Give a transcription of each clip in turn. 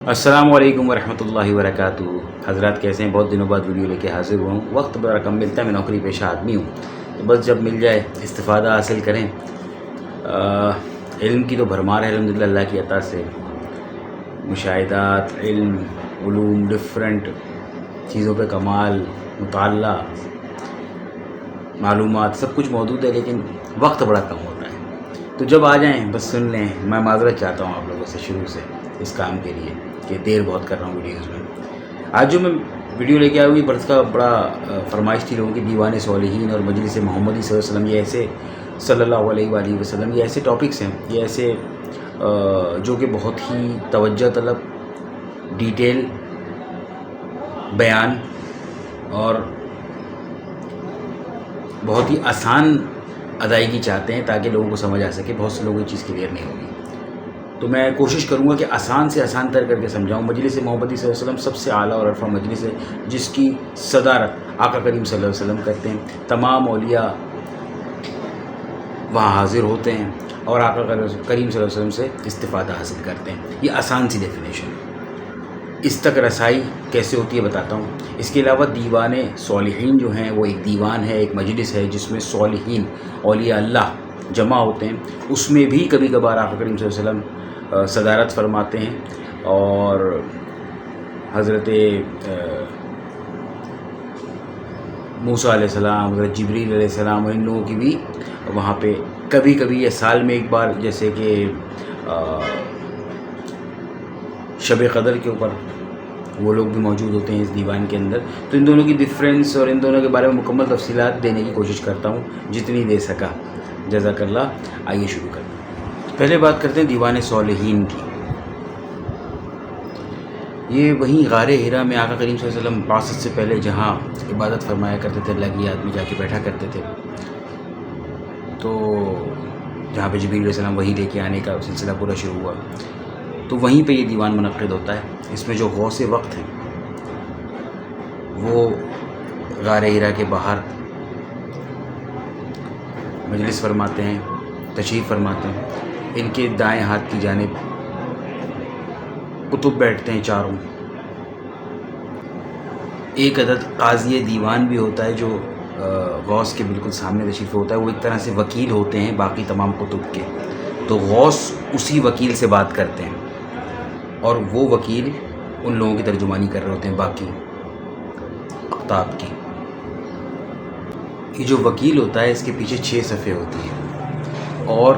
السلام علیکم ورحمۃ اللہ وبرکاتہ۔ حضرات کیسے ہیں؟ بہت دنوں بعد ویڈیو لے کے حاضر ہوا ہوں۔ وقت بڑا کم ملتا ہے، میں نوکری پیشہ آدمی ہوں، تو بس جب مل جائے استفادہ حاصل کریں۔ علم کی تو بھرمار ہے الحمدللہ اللہ کی عطا سے، مشاہدات، علم، علوم، ڈفرینٹ چیزوں پہ کمال، مطالعہ، معلومات سب کچھ موجود ہے، لیکن وقت بڑا کم ہوتا ہے۔ تو جب آ جائیں بس سن لیں۔ میں معذرت چاہتا ہوں آپ لوگوں سے شروع سے اس کام کے لیے کہ دیر بہت کر رہا ہوں ویڈیوز میں۔ آج جو میں ویڈیو لے کے آیا ہوئی برس کا بڑا فرمائش تھی لوگوں کی، دیوان صالحین اور مجلس محمدی صلی اللہ علیہ وسلم، یہ ایسے صلی اللہ علیہ وآلہ وسلم، یہ ایسے ٹاپکس ہیں، یہ ایسے جو کہ بہت ہی توجہ طلب، ڈیٹیل بیان اور بہت ہی آسان ادائیگی چاہتے ہیں تاکہ لوگوں کو سمجھ آ سکے۔ بہت سے لوگوں کو یہ چیز کلیئر نہیں ہوگی، تو میں کوشش کروں گا کہ آسان سے آسان تر کر کے سمجھاؤں۔ مجلس محمدی صلی اللہ علیہ وسلم سب سے اعلیٰ اور عرفہ مجلس ہے، جس کی صدارت آقا کریم صلی اللہ علیہ وسلم کرتے ہیں۔ تمام اولیاء وہاں حاضر ہوتے ہیں اور آقا کریم صلی اللہ علیہ وسلم سے استفادہ حاصل کرتے ہیں۔ یہ آسان سی ڈیفینیشن ہے۔ اس تک رسائی کیسے ہوتی ہے بتاتا ہوں۔ اس کے علاوہ دیوان صالحین جو ہیں وہ ایک دیوان ہے، ایک مجلس ہے جس میں صالحین، اولیاء اللہ جمع ہوتے ہیں۔ اس میں بھی کبھی کبھار آقا کریم صلی اللہ علیہ وسلم صدارت فرماتے ہیں، اور حضرت موسیٰ علیہ السلام، حضرت جبریل علیہ السلام اور ان لوگوں کی بھی وہاں پہ کبھی کبھی، یا سال میں ایک بار، جیسے کہ شب قدر کے اوپر وہ لوگ بھی موجود ہوتے ہیں اس دیوان کے اندر۔ تو ان دونوں کی ڈفرینس اور ان دونوں کے بارے میں مکمل تفصیلات دینے کی کوشش کرتا ہوں جتنی دے سکا۔ جزاک اللہ۔ آئیے شروع کرتے ہیں۔ پہلے بات کرتے ہیں دیوان صالحین کی۔ یہ وہیں غار حرا میں آقا کریم صلی اللہ علیہ وسلم بعثت سے پہلے جہاں عبادت فرمایا کرتے تھے، اللہ کی یاد میں جا کے بیٹھا کرتے تھے، تو جہاں پہ جبریل علیہ السلام وہی لے کے آنے کا سلسلہ پورا شروع ہوا، تو وہیں پہ یہ دیوان منعقد ہوتا ہے۔ اس میں جو غوث وقت ہیں وہ غار حرا کے باہر مجلس فرماتے ہیں، تشریف فرماتے ہیں۔ ان کے دائیں ہاتھ کی جانب کتب بیٹھتے ہیں چاروں۔ ایک عدد قاضی دیوان بھی ہوتا ہے جو غوث کے بالکل سامنے تشریف ہوتا ہے، وہ ایک طرح سے وکیل ہوتے ہیں باقی تمام کتب کے۔ تو غوث اسی وکیل سے بات کرتے ہیں، اور وہ وکیل ان لوگوں کی ترجمانی کر رہے ہوتے ہیں باقی اقطاب کی۔ یہ جو وکیل ہوتا ہے اس کے پیچھے 6 صفحے ہوتی ہیں، اور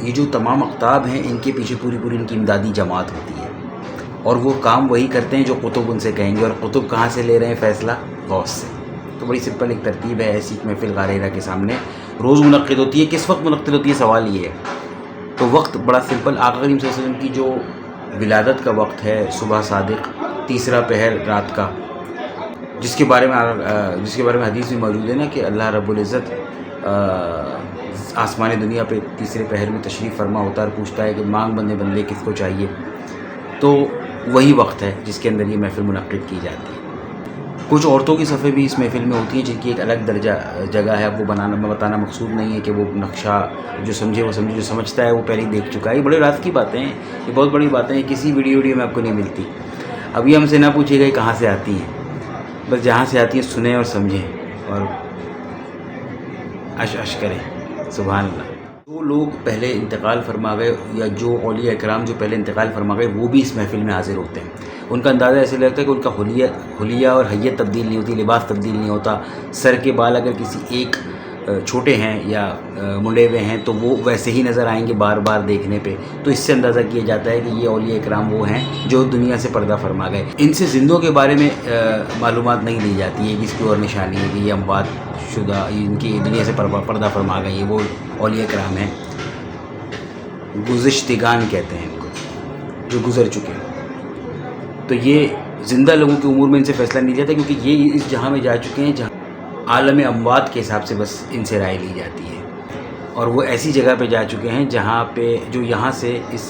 یہ جو تمام اقطاب ہیں ان کے پیچھے پوری ان کی امدادی جماعت ہوتی ہے، اور وہ کام وہی کرتے ہیں جو قطب ان سے کہیں گے۔ اور قطب کہاں سے لے رہے ہیں فیصلہ؟ غوث سے۔ تو بڑی سمپل ایک ترتیب ہے۔ ایسی ایک محفل غار حرا کے سامنے روز منعقد ہوتی ہے۔ کس وقت منعقد ہوتی ہے سوال یہ ہے؟ تو وقت بڑا سمپل، آقا کریم صلی اللہ علیہ وسلم کی جو ولادت کا وقت ہے، صبح صادق، تیسرا پہر رات کا، جس کے بارے میں حدیث بھی موجود ہے نا کہ اللہ رب العزت آسمان دنیا پہ تیسرے پہر میں تشریف فرما ہوتا ہے اور پوچھتا ہے کہ مانگ بندے کس کو چاہیے۔ تو وہی وقت ہے جس کے اندر یہ محفل منعقد کی جاتی ہے۔ کچھ عورتوں کی صفحے بھی اس محفل میں ہوتی ہیں جن کی ایک الگ جگہ ہے، وہ بتانا مقصود نہیں ہے کہ وہ نقشہ جو سمجھے وہ سمجھے، جو سمجھتا ہے وہ پہلے ہی دیکھ چکا ہے۔ یہ بڑے راز کی باتیں ہیں، یہ بہت بڑی باتیں ہیں، کسی ویڈیو میں آپ کو نہیں ملتی۔ ابھی ہم سے نہ پوچھیے گا کہاں سے آتی ہیں، بس جہاں سے آتی ہیں سنیں اور سمجھیں اور عش کریں۔ سبحان اللہ۔ جو لوگ پہلے انتقال فرما گئے، یا جو اولیاء اکرام جو پہلے انتقال فرما گئے، وہ بھی اس محفل میں حاضر ہوتے ہیں۔ ان کا اندازہ ایسے لگتا ہے کہ ان کا حلیہ اور حیت تبدیل نہیں ہوتی، لباس تبدیل نہیں ہوتا۔ سر کے بال اگر کسی ایک چھوٹے ہیں یا منڈے ہوئے ہیں تو وہ ویسے ہی نظر آئیں گے بار بار دیکھنے پہ۔ تو اس سے اندازہ کیا جاتا ہے کہ یہ اولیاء اکرام وہ ہیں جو دنیا سے پردہ فرما گئے۔ ان سے زندوں کے بارے میں معلومات نہیں لی جاتی ہے، اس کی اور نشانی ہے کہ یہ اموات شدہ، ان کی دنیا سے پردہ فرما گئے، یہ وہ اولیاء اکرام ہیں۔ گزشتگان کہتے ہیں ان کو، جو گزر چکے۔ تو یہ زندہ لوگوں کے امور میں ان سے فیصلہ نہیں جاتا، کیونکہ یہ اس جہاں میں جا چکے ہیں جہاں عالم اموات کے حساب سے بس ان سے رائے لی جاتی ہے، اور وہ ایسی جگہ پہ جا چکے ہیں جہاں پہ جو یہاں سے اس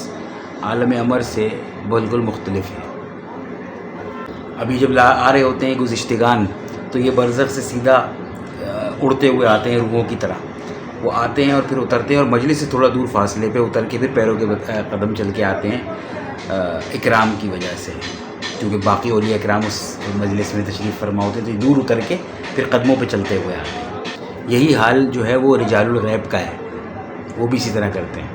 عالم امر سے بالکل مختلف ہے۔ ابھی جب آ رہے ہوتے ہیں گزشتگان، تو یہ برزخ سے سیدھا اڑتے ہوئے آتے ہیں روحوں کی طرح۔ وہ آتے ہیں اور پھر اترتے ہیں، اور مجلس سے تھوڑا دور فاصلے پہ اتر کے پھر پیروں کے قدم چل کے آتے ہیں اکرام کی وجہ سے، کیونکہ باقی اولیاء اکرام اس مجلس میں تشریف فرما ہوتے تو دور اتر کے پھر قدموں پہ چلتے ہوئے آتے ہیں۔ یہی حال جو ہے وہ رجال الغیب کا ہے، وہ بھی اسی طرح کرتے ہیں۔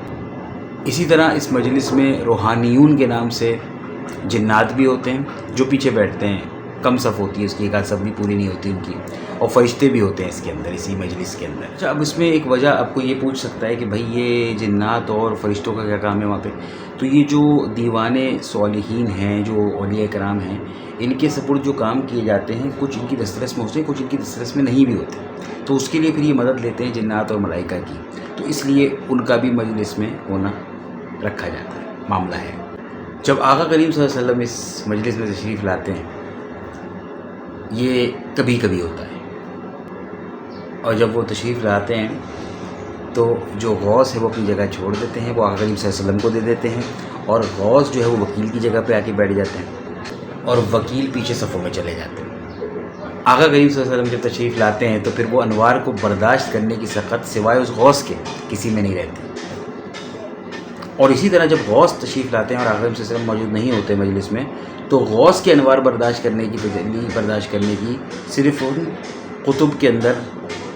اسی طرح اس مجلس میں روحانیون کے نام سے جنات بھی ہوتے ہیں جو پیچھے بیٹھتے ہیں، کم صف ہوتی ہے اس کی، ایک آدھ صف بھی پوری نہیں ہوتی ان کی، اور فرشتے بھی ہوتے ہیں اس کے اندر، اسی مجلس کے اندر۔ اچھا، اب اس میں ایک وجہ آپ کو یہ پوچھ سکتا ہے کہ بھائی یہ جنات اور فرشتوں کا کیا کام ہے وہاں پہ؟ تو یہ جو دیوان صالحین ہیں، جو اولیاء کرام ہیں، ان کے سپرد جو کام کیے جاتے ہیں، کچھ ان کی دسترس میں ہوتے ہیں، کچھ ان کی دسترس میں نہیں بھی ہوتے، تو اس کے لیے پھر یہ مدد لیتے ہیں جنات اور ملائکہ کی، تو اس لیے ان کا بھی مجلس میں ہونا رکھا جاتا ہے، معاملہ ہے۔ جب آقا کریم صلی اللہ علیہ وسلم اس مجلس میں تشریف لاتے ہیں، یہ کبھی کبھی ہوتا ہے، اور جب وہ تشریف لاتے ہیں تو جو غوث ہے وہ اپنی جگہ چھوڑ دیتے ہیں، وہ آقا کریم صلی اللہ علیہ وسلم کو دے دیتے ہیں، اور غوث جو ہے وہ وکیل کی جگہ پہ آ کے بیٹھ جاتے ہیں، اور وکیل پیچھے صفوں میں چلے جاتے ہیں۔ آقا کریم صلی اللہ علیہ وسلم جب تشریف لاتے ہیں تو پھر وہ انوار کو برداشت کرنے کی سخت سوائے اس غوث کے کسی میں نہیں رہتی، اور اسی طرح جب غوث تشریف لاتے ہیں اور آقا کریم صلی اللہ علیہ وسلم موجود نہیں ہوتے مجلس میں، تو غوث کے انوار برداشت کرنے کی صرف ان قطب کے اندر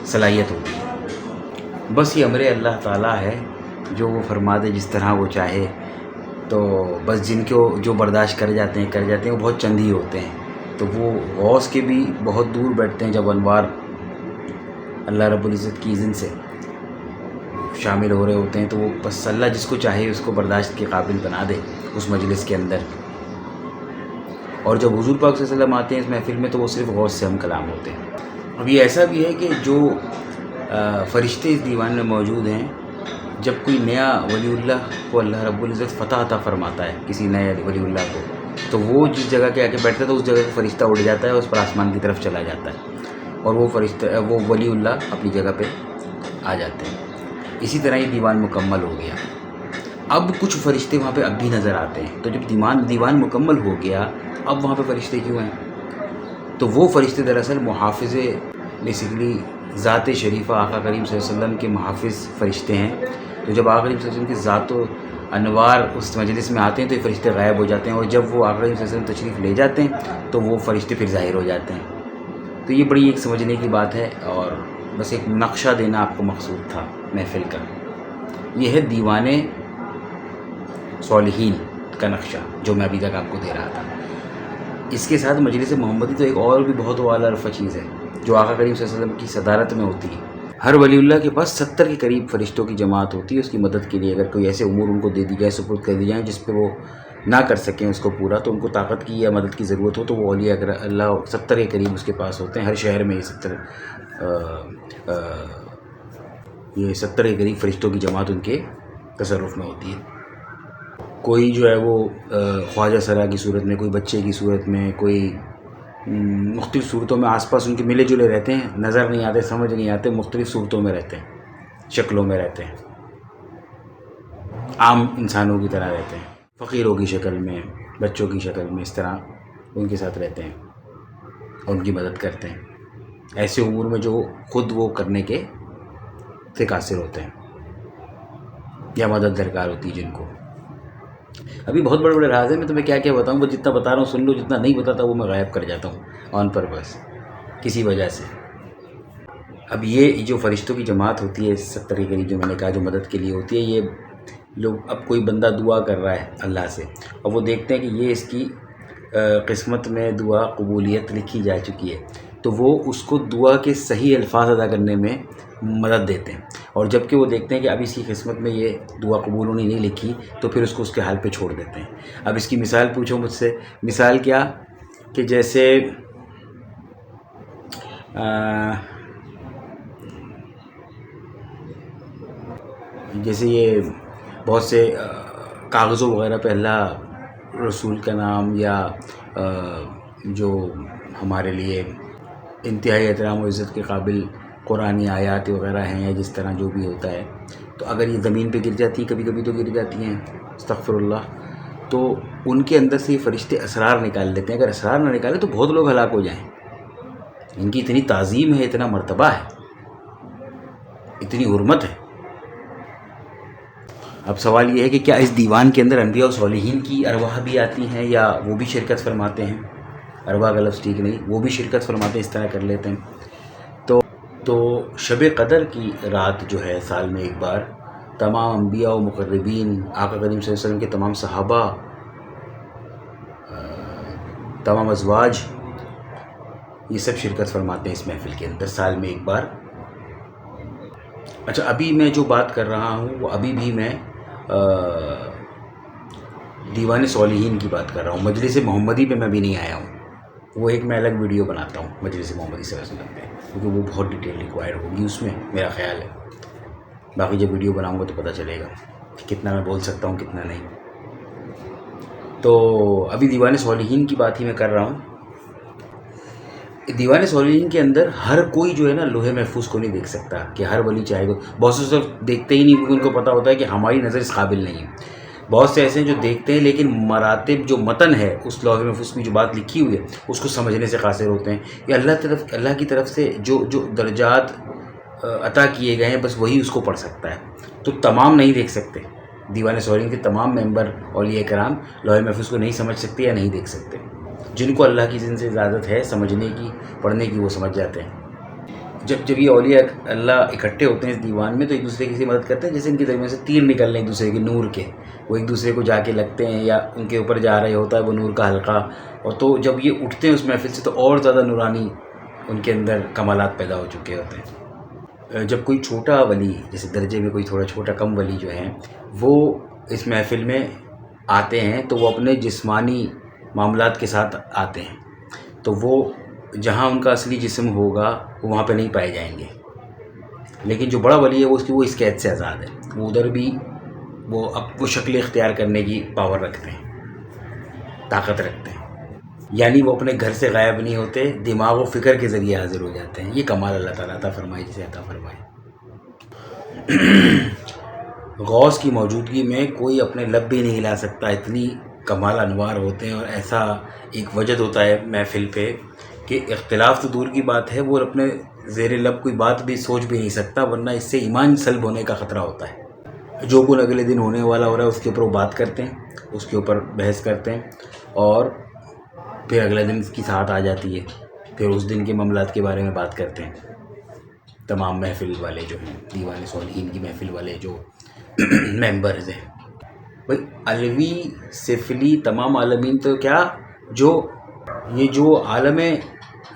صلاحیت ہوتی ہے۔ بس یہ امر اللہ تعالیٰ ہے، جو وہ فرما دے جس طرح وہ چاہے، تو بس جن کو جو برداشت کر جاتے ہیں وہ بہت چند ہی ہوتے ہیں، تو وہ غوث کے بھی بہت دور بیٹھتے ہیں جب انوار اللہ رب العزت کی اذن سے شامل ہو رہے ہوتے ہیں، تو وہ بس اللہ جس کو چاہے اس کو برداشت کے قابل بنا دے اس مجلس کے اندر۔ اور جب حضور پاک صلی اللہ علیہ وسلم آتے ہیں اس محفل میں تو وہ صرف غوث سے ہم کلام ہوتے ہیں۔ اب یہ ایسا بھی ہے کہ جو فرشتے اس دیوان میں موجود ہیں، جب کوئی نیا ولی اللہ کو اللہ رب العزت فتح عطا فرماتا ہے کسی نئے ولی اللہ کو، تو وہ جس جگہ کے آ کے بیٹھتا ہے تو اس جگہ کا فرشتہ اڑ جاتا ہے اور اس پر آسمان کی طرف چلا جاتا ہے، اور وہ ولی اللہ اپنی جگہ پہ آ جاتے ہیں۔ اسی طرح یہ دیوان مکمل ہو گیا۔ اب کچھ فرشتے وہاں پہ اب بھی نظر آتے ہیں، تو جب دیوان مکمل ہو گیا، اب وہاں پہ فرشتے کیوں ہیں؟ تو وہ فرشتے دراصل محافظ، بیسیکلی ذات شریفہ آقا کریم صلی اللہ علیہ وسلم کے محافظ فرشتے ہیں۔ تو جب آقا کریم صلی اللہ علیہ وسلم کی ذات و انوار اس مجلس میں آتے ہیں تو یہ فرشتے غائب ہو جاتے ہیں، اور جب وہ آقا کریم صلی اللہ علیہ وسلم تشریف لے جاتے ہیں تو وہ فرشتے پھر ظاہر ہو جاتے ہیں۔ تو یہ بڑی ایک سمجھنے کی بات ہے، اور بس ایک نقشہ دینا آپ کو مقصود تھا محفل کا۔ یہ ہے دیوان صالحین کا نقشہ جو میں ابھی تک آپ کو دے رہا تھا۔ اس کے ساتھ مجلس محمدی تو ایک اور بھی بہت اعلیٰ رفع چیز ہے جو آقا کریم صلی اللہ علیہ وسلم کی صدارت میں ہوتی ہے۔ ہر ولی اللہ کے پاس 70 کے قریب فرشتوں کی جماعت ہوتی ہے اس کی مدد کے لیے۔ اگر کوئی ایسے امور ان کو دے دی جائے، سپرد کر دی جائیں جس پہ وہ نہ کر سکیں اس کو پورا، تو ان کو طاقت کی یا مدد کی ضرورت ہو تو وہ اولیاء اگر اللہ 70 کے قریب اس کے پاس ہوتے ہیں۔ ہر شہر میں یہ 70 کے قریب فرشتوں کی جماعت ان کے تصرف میں ہوتی ہے۔ کوئی جو ہے وہ خواجہ سرا کی صورت میں، کوئی بچے کی صورت میں، کوئی مختلف صورتوں میں آس پاس ان کے ملے جلے رہتے ہیں، نظر نہیں آتے، سمجھ نہیں آتے، مختلف صورتوں میں رہتے ہیں، شکلوں میں رہتے ہیں، عام انسانوں کی طرح رہتے ہیں، فقیروں کی شکل میں، بچوں کی شکل میں، اس طرح ان کے ساتھ رہتے ہیں اور ان کی مدد کرتے ہیں ایسے امور میں جو خود وہ کرنے کے سے قاصر ہوتے ہیں یا مدد درکار ہوتی ہے جن کو۔ ابھی بہت بڑے بڑے راز ہیں، میں تمہیں کیا کیا بتاؤں، وہ جتنا بتا رہا ہوں سن لو، جتنا نہیں بتاتا وہ میں غائب کر جاتا ہوں آن پرپس کسی وجہ سے۔ اب یہ جو فرشتوں کی جماعت ہوتی ہے 70 کے قریب جو میں نے کہا جو مدد کے لیے ہوتی ہے، یہ لوگ، اب کوئی بندہ دعا کر رہا ہے اللہ سے اور وہ دیکھتے ہیں کہ یہ اس کی قسمت میں دعا قبولیت لکھی جا چکی ہے، تو وہ اس کو دعا کے صحیح الفاظ ادا کرنے میں مدد دیتے ہیں، اور جب کہ وہ دیکھتے ہیں کہ اب اس کی قسمت میں یہ دعا قبول ہونی نہیں لکھی تو پھر اس کو اس کے حال پہ چھوڑ دیتے ہیں۔ اب اس کی مثال پوچھو مجھ سے، مثال کیا کہ جیسے یہ بہت سے کاغذوں وغیرہ پہ اللہ رسول کا نام یا جو ہمارے لیے انتہائی احترام و عزت کے قابل قرآنی آیات وغیرہ ہیں یا جس طرح جو بھی ہوتا ہے، تو اگر یہ زمین پہ گر جاتی ہیں، کبھی کبھی تو گر جاتی ہیں، استغفر اللہ، تو ان کے اندر سے یہ فرشتے اسرار نکال لیتے ہیں۔ اگر اسرار نہ نکالے تو بہت لوگ ہلاک ہو جائیں۔ ان کی اتنی تعظیم ہے، اتنا مرتبہ ہے، اتنی حرمت ہے۔ اب سوال یہ ہے کہ کیا اس دیوان کے اندر انبیاء و صالحین کی ارواح بھی آتی ہیں یا وہ بھی شرکت فرماتے ہیں؟ ارواح کا لفظ ٹھیک نہیں، وہ بھی شرکت فرماتے ہیں، اس طرح کر لیتے ہیں۔ تو شب قدر کی رات جو ہے سال میں ایک بار تمام انبیاء و مقربین، آقا کریم صلی اللہ علیہ وسلم کے تمام صحابہ، تمام ازواج، یہ سب شرکت فرماتے ہیں اس محفل کے اندر سال میں ایک بار۔ اچھا، ابھی میں جو بات کر رہا ہوں وہ ابھی بھی میں دیوان صالحین کی بات کر رہا ہوں، مجلس محمدی پہ میں بھی نہیں آیا ہوں۔ وہ ایک میں الگ ویڈیو بناتا ہوں مجلس محمدی صلی اللہ علیہ وسلم پہ، کیونکہ وہ بہت ڈیٹیل ریکوائر ہوگی اس میں، میرا خیال ہے۔ باقی جب ویڈیو بناؤں گا تو پتہ چلے گا کہ کتنا میں بول سکتا ہوں کتنا نہیں۔ تو ابھی دیوان صالحین کی بات ہی میں کر رہا ہوں۔ دیوان صالحین کے اندر ہر کوئی جو ہے نا لوح محفوظ کو نہیں دیکھ سکتا، کہ ہر ولی چاہے گا، بہت سے دیکھتے ہی نہیں، کیونکہ ان کو پتہ ہوتا ہے کہ ہماری نظر اس قابل نہیں ہے۔ بہت سے ایسے ہیں جو دیکھتے ہیں لیکن مراتب جو متن ہے اس لوح محفوظ میں جو بات لکھی ہوئی ہے اس کو سمجھنے سے قاصر ہوتے ہیں، یا اللہ کی طرف سے جو درجات عطا کیے گئے ہیں بس وہی اس کو پڑھ سکتا ہے، تو تمام نہیں دیکھ سکتے۔ دیوان صالحین کے تمام ممبر اولیاء کرام لوح محفوظ کو نہیں سمجھ سکتے یا نہیں دیکھ سکتے۔ جن کو اللہ کی جن سے اجازت ہے سمجھنے کی، پڑھنے کی، وہ سمجھ جاتے ہیں۔ جب یہ اولیاء اللہ اکٹھے ہوتے ہیں اس دیوان میں تو ایک دوسرے کی سے مدد کرتے ہیں، جیسے ان کے درمیان سے تیر نکل رہے ہیں ایک دوسرے کے نور کے، وہ ایک دوسرے کو جا کے لگتے ہیں یا ان کے اوپر جا رہے ہوتا ہے وہ نور کا حلقہ، اور تو جب یہ اٹھتے ہیں اس محفل سے تو اور زیادہ نورانی ان کے اندر کمالات پیدا ہو چکے ہوتے ہیں۔ جب کوئی چھوٹا ولی، جیسے درجے میں کوئی تھوڑا چھوٹا کم ولی جو ہیں، وہ اس محفل میں آتے ہیں تو وہ اپنے جسمانی معاملات کے ساتھ آتے ہیں، تو وہ جہاں ان کا اصلی جسم ہوگا وہ وہاں پہ نہیں پائے جائیں گے، لیکن جو بڑا ولی ہے وہ اس قید سے آزاد ہے، وہ ادھر بھی وہ شکل اختیار کرنے کی پاور رکھتے ہیں، طاقت رکھتے ہیں، یعنی وہ اپنے گھر سے غائب نہیں ہوتے، دماغ و فکر کے ذریعے حاضر ہو جاتے ہیں۔ یہ کمال اللہ تعالیٰ عطا فرمائے جسے عطا فرمائے۔ غوث کی موجودگی میں کوئی اپنے لب بھی نہیں ہلا سکتا، اتنی کمال انوار ہوتے ہیں، اور ایسا ایک وجد ہوتا ہے محفل پہ کہ اختلاف تو دور کی بات ہے، وہ اپنے زیر لب کوئی بات بھی سوچ بھی نہیں سکتا، ورنہ اس سے ایمان سلب ہونے کا خطرہ ہوتا ہے۔ جو کچھ اگلے دن ہونے والا ہو رہا ہے اس کے اوپر وہ بات کرتے ہیں، اس کے اوپر بحث کرتے ہیں، اور پھر اگلے دن اس کی ساتھ آ جاتی ہے، پھر اس دن کے معاملات کے بارے میں بات کرتے ہیں تمام محفل والے جو ہیں، دیوان صالحین کی محفل والے جو ممبرز ہیں۔ بھائی علوی سفلی تمام عالمین تو کیا، جو عالم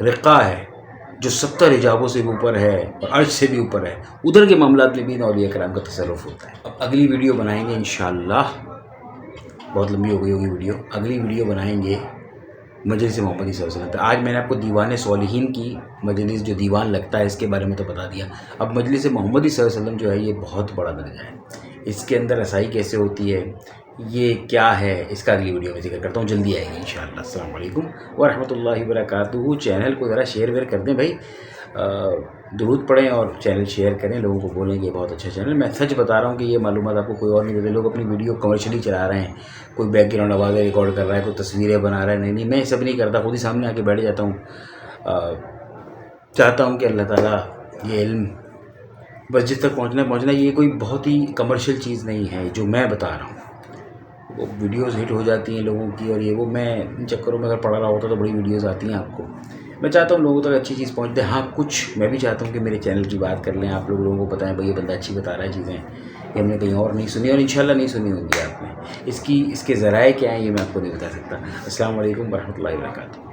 رقہ ہے، جو 70 حجابوں سے بھی اوپر ہے اور عرش سے بھی اوپر ہے، ادھر کے معاملات میں بھی اولیاء کرام کا تصرف ہوتا ہے۔ اب اگلی ویڈیو بنائیں گے انشاءاللہ، بہت لمبی ہو گئی ہوگی ویڈیو، اگلی ویڈیو بنائیں گے مجلس محمدی صلی اللہ علیہ وسلم پہ۔ آج میں نے آپ کو دیوان صالحین کی مجلس جو دیوان لگتا ہے اس کے بارے میں تو بتا دیا، اب مجلس محمدی صلی اللہ علیہ وسلم جو ہے یہ بہت بڑا درجہ ہے، اس کے اندر رسائی کیسے ہوتی ہے، یہ کیا ہے، اس کا اگلی ویڈیو میں ذکر کرتا ہوں، جلدی آئے گی انشاءاللہ۔ السلام علیکم ورحمۃ اللہ وبرکاتہ۔ چینل کو ذرا شیئر ویئر کر دیں بھائی، درود پڑھیں اور چینل شیئر کریں، لوگوں کو بولیں کہ یہ بہت اچھا چینل۔ میں سچ بتا رہا ہوں کہ یہ معلومات آپ کو کوئی اور نہیں دیتے، لوگ اپنی ویڈیو کمرشلی چلا رہے ہیں، کوئی بیک گراؤنڈ آوازیں ریکارڈ کر رہا ہے، کوئی تصویریں بنا رہا ہے، نہیں میں یہ سب نہیں کرتا، خود ہی سامنے آ کے بیٹھ جاتا ہوں۔ چاہتا ہوں کہ اللہ تعالیٰ یہ علم بس جس تک پہنچنا، یہ کوئی بہت ہی کمرشل چیز نہیں ہے جو میں بتا رہا ہوں۔ وہ ویڈیوز ہٹ ہو جاتی ہیں لوگوں کی، اور وہ میں ان چکروں میں اگر پڑھا رہا ہوتا تو بڑی ویڈیوز آتی ہیں آپ کو۔ میں چاہتا ہوں لوگوں تک اچھی چیز پہنچ دے۔ ہاں کچھ میں بھی چاہتا ہوں کہ میرے چینل کی بات کر لیں آپ لوگوں کو بتائیں بھائی یہ بندہ اچھی بتا رہا ہے چیزیں، یہ ہم نے کہیں اور نہیں سنی، اور انشاءاللہ نہیں سنی ہوں گی آپ نے۔ اس کے ذرائع کیا ہیں یہ میں آپ کو نہیں بتا سکتا۔ السلام علیکم ورحمۃ اللہ وبرکاتہ۔